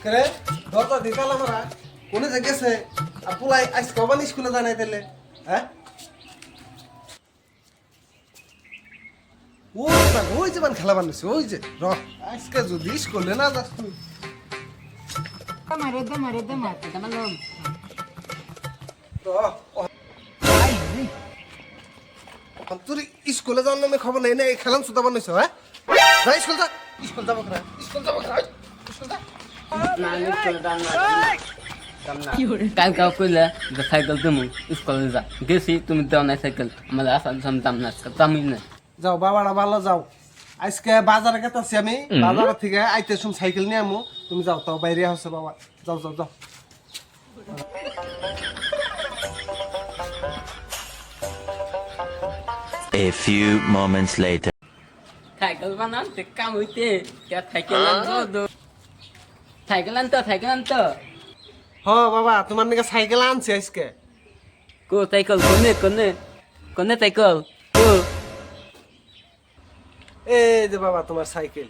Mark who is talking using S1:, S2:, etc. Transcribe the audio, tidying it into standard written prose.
S1: করে দরজা দিতাল আমরা কোনে যে গেছে আর পুলাই আজ কবানি স্কুলে জানাই দিলে হ্যাঁ ওই যে খেলা বানিয়েছে ওই যে আজকে যদি স্কুলে না যাস তুই তো তোর স্কুলে যাওয়ার নামে খবর নেই না এই খেলাম সুতা বানাইছো হ্যাঁ যা স্কুল যা স্কুল যাবো খরা স্কুল যাবো খরা স্কুল যা
S2: কালকে কইলে যে সাইকেল তুমি স্কুলে যা গেছি তুমি দাও না সাইকেল আমাদের আসার দাম না দামই না
S1: যাও বাবারা ভালো যাও আজকে বাজারে গেতাছি আমি বাজার থেকে আইতে শুন সাইকেল নিয়ে আমু তুমি যাও তাও বাইরে হচ্ছে বাবা যাও যাও যাও
S3: A few moments later.
S2: Cycle বানাতে কাম হইতে সাইকেল আনতো সাইকেল আনতো
S1: হ বাবা তোমার নাকি সাইকেল আনছি আজকে
S2: কো সাইকেল কোনে সাইকেল কো
S1: এই যে বাবা তোমার সাইকেল